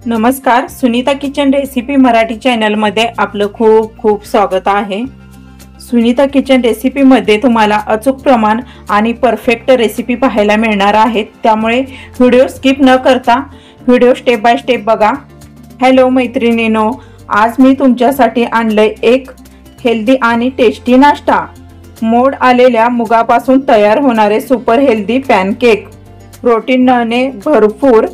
नमस्कार, Sunita kitchen recipe Marathi चॅनलमध्ये आपलं खूप खूप स्वागत आहे। सुनीता किचन रेसिपीमध्ये तुम्हाला अचूक प्रमाण आणि परफेक्ट रेसिपी पाहायला मिळणार आहेत, त्यामुळे व्हिडिओ स्किप न करता व्हिडिओ स्टेप बाय स्टेप बघा। हॅलो मैत्रिणींनो, आज मी तुमच्यासाठी आणलंय एक हेल्दी आणि टेस्टी नाश्ता। मोड आलेल्या मुगापासून तयार होणारे सुपर हेल्दी पॅनकेक, प्रोटीनने भरपूर,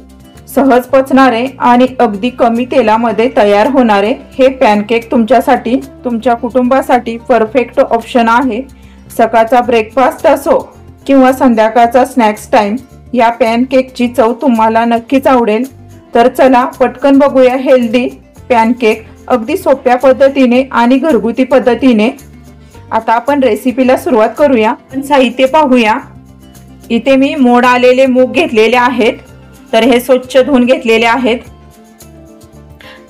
सहज पचणारे आणि अगदी कमी तेलामध्ये तयार होणारे हे पॅनकेक तुमच्यासाठी, तुमच्या कुटुंबासाठी परफेक्ट ऑप्शन आहे। सकाळचा ब्रेकफास्ट असो किंवा संध्याकाळचा स्नॅक्स टाइम, या पॅनकेकची चव तुम्हाला नक्कीच आवडेल। तर चला पटकन बघूया हेल्दी पॅनकेक अगदी सोप्या पद्धतीने आणि घरगुती पद्धतीने। आता आपण रेसिपीला सुरुवात करूया। साहित्य पाहूया। इथे मी मोड आलेले मूग घेतलेले आहेत, तर हे स्वच्छ धुवून घेतलेले आहेत।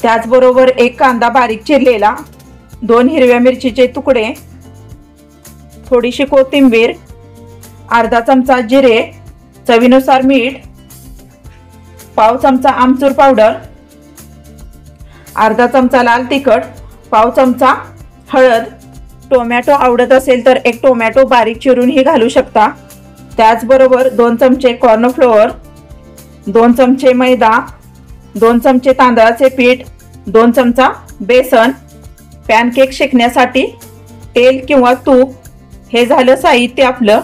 त्याचबरोबर एक कांदा बारीक चिरलेला, 2 हिरव्या मिरचीचे तुकडे, थोडीशी कोथिंबीर, अर्धा चमचा जिरे, चवीनुसार मीठ, पाव चमचा आमचूर पावडर, अर्धा चमचा लाल तिखट, पाव चमचा हळद, टोमॅटो आवडत असेल तर एक टोमॅटो बारीक चिरूनही घालू शकता। त्याचबरोबर 2 चमचे कॉर्नफ्लोअर, 2 चमचे मैदा, 2 चमचे तांदळाचे पीठ, 2 चमचा बेसन। पॅनकेक शेकण्यासाठी तेल किंवा तूप, हे झालं साहित्य आपलं।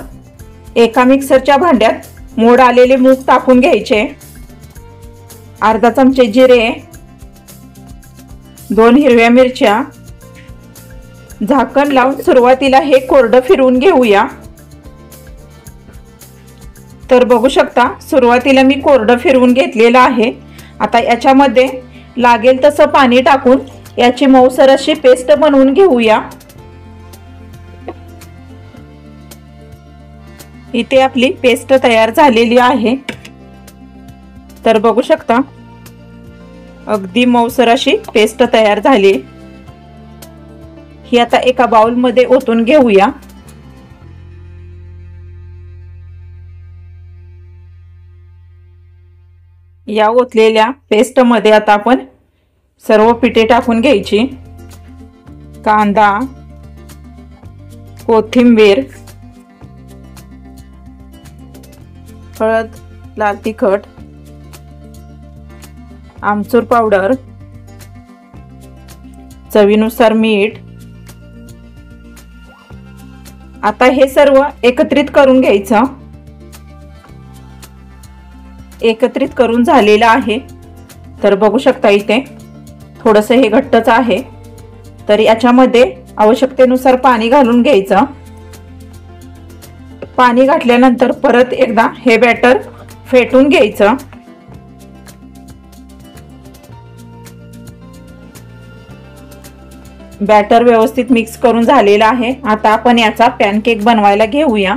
एका मिक्सरच्या भांड्यात मोड आलेले मूग टाकून घ्यायचे, अर्धा चमचे जिरे, 2 हिरव्या मिरच्या, झाकण लावून सुरुवातीला हे कोरडं फिरवून घेऊया। तर बघू शकता सुरुवातीला मी कोरडं फिरवून घेतलेलं आहे। आता याच्यामध्ये लागेल तसं पाणी टाकून याची मऊसर अशी पेस्ट बनवून घेऊया। इथे आपली पेस्ट तयार झालेली आहे, तर बघू शकता अगदी मऊसर अशी पेस्ट तयार झाली। ही आता एका बाउल मध्ये ओतून घेऊया। या ओतलेल्या पेस्ट मध्ये आता आपण सर्व पिठे टाकून घ्यायची। कांदा, कोथिंबीर, हळद, लाल तिखट, आमचूर पावडर, चवीनुसार मीठ। आता हे सर्व एकत्रित करून घ्यायचं। एकत्रित करून झालेला आहे, तर बघू शकता इथे थोडंसं हे घट्टच आहे, तर याच्यामध्ये आवश्यकतेनुसार पाणी घालून घ्यायचं। पाणी घातल्यानंतर परत एकदा हे बॅटर फेटून घ्यायचं। बॅटर व्यवस्थित मिक्स करून झालेलं आहे। आता आपण याचा पॅनकेक बनवायला घेऊया।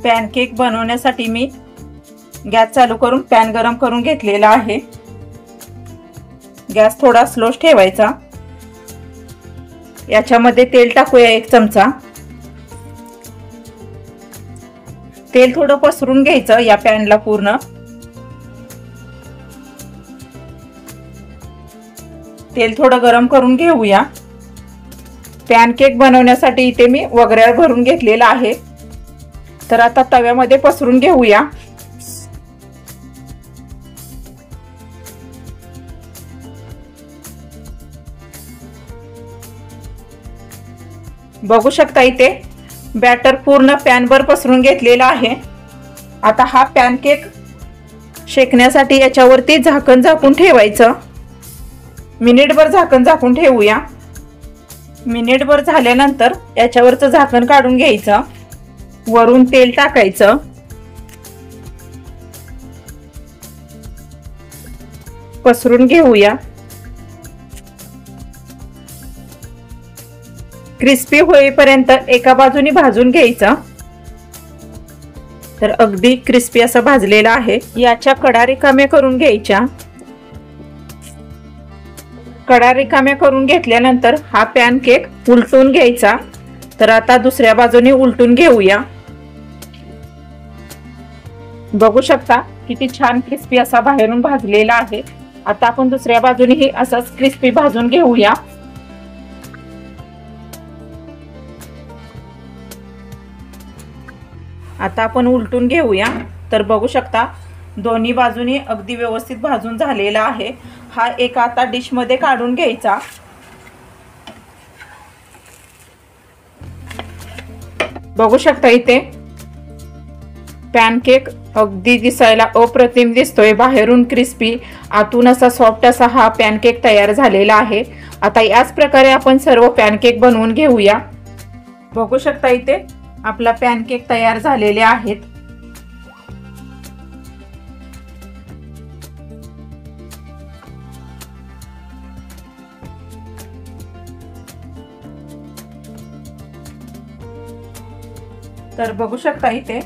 पॅनकेक बनवण्यासाठी मी गॅस चालू करून पॅन गरम करून घेतलेला आहे। गॅस थोडा स्लोच ठेवायचा। याच्यामध्ये तेल टाकूया 1 चमचा। तेल थोडं पसरून घ्यायचं या पॅनला पूर्ण। तेल थोडं गरम करून घेऊया। पॅनकेक बनवण्यासाठी इथे मी वगैरे भरून घेतलेला आहे, तर आता तव्यामध्ये पसरून घेऊया। बघू शकता इथे बॅटर पूर्ण पॅनवर पसरून घेतलेला आहे। आता हा पॅनकेक शेकण्यासाठी याच्यावरती झाकण झाकून ठेवायचं। मिनिटभर झाकण झाकून ठेवूया। मिनिटभर झाल्यानंतर याच्यावरचं झाकण काढून घ्यायचं। वरून तेल टाकायचं। पसरून घेऊया। क्रिस्पी होईपर्यंत एका बाजूने भाजून घ्यायचं। तर अगदी क्रिस्पी असं भाजलेला आहे। याच्या कडा रिकाम्या करून घ्यायच्या। कडा रिकाम्या करून घेतल्यानंतर हा पॅनकेक उलटून घ्यायचा। तर आता दुसऱ्या बाजूने उलटून घेऊया। बघू शकता किती छान क्रिस्पी असा बाहेरून भाजलेला आहे। आता आपण दुसऱ्या बाजूनेही असंच क्रिस्पी भाजून घेऊया। आता आपण उलटून घेऊया। तर बघू शकता दोन्ही बाजूनी अगदी व्यवस्थित भाजून झालेला आहे। हा एक आता डिश मध्ये काढून घ्यायचा। बघू शकता इथे पॅनकेक अगदी दिसायला अप्रतिम दिसतोय, बाहेरून क्रिस्पी आतून असा सॉफ्ट असा हा पॅनकेक तयार झालेला आहे। आता याच प्रकारे आपण सर्व पॅनकेक बनवून घेऊया। बघू शकता इथे आपला पॅनकेक तयार झालेले आहेत। तर बघू शकता इथे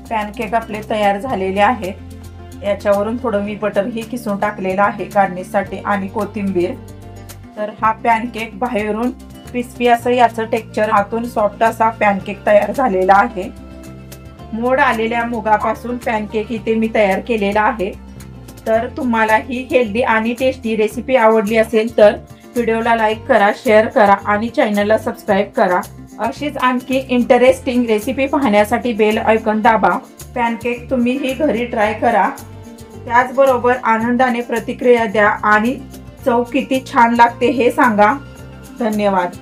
पॅनकेक आपले तयार झालेले आहेत। याच्यावरून थोडं मी बटर ही किसून टाकलेलं आहे गार्निश साठी आणि कोथिंबीर। तर हा पॅनकेक बाहेरून क्रिस्पी असं याचं टेक्स्चर, आतून सॉफ्ट असा पॅनकेक तयार झालेला आहे। मोड आलेल्या मुगापासून पॅनकेक इथे मी तयार केलेला आहे। तर तुम्हाला ही हेल्दी आणि टेस्टी रेसिपी आवडली असेल तर व्हिडिओला लाईक करा, शेअर करा आणि चॅनलला सबस्क्राईब करा। अशीच आणखी इंटरेस्टिंग रेसिपी पाहण्यासाठी बेल आयकॉन दाबा। पॅनकेक तुम्ही ही घरी ट्राय करा, त्याचबरोबर आनंदाने प्रतिक्रिया द्या आणि चव किती छान लागते हे सांगा। धन्यवाद।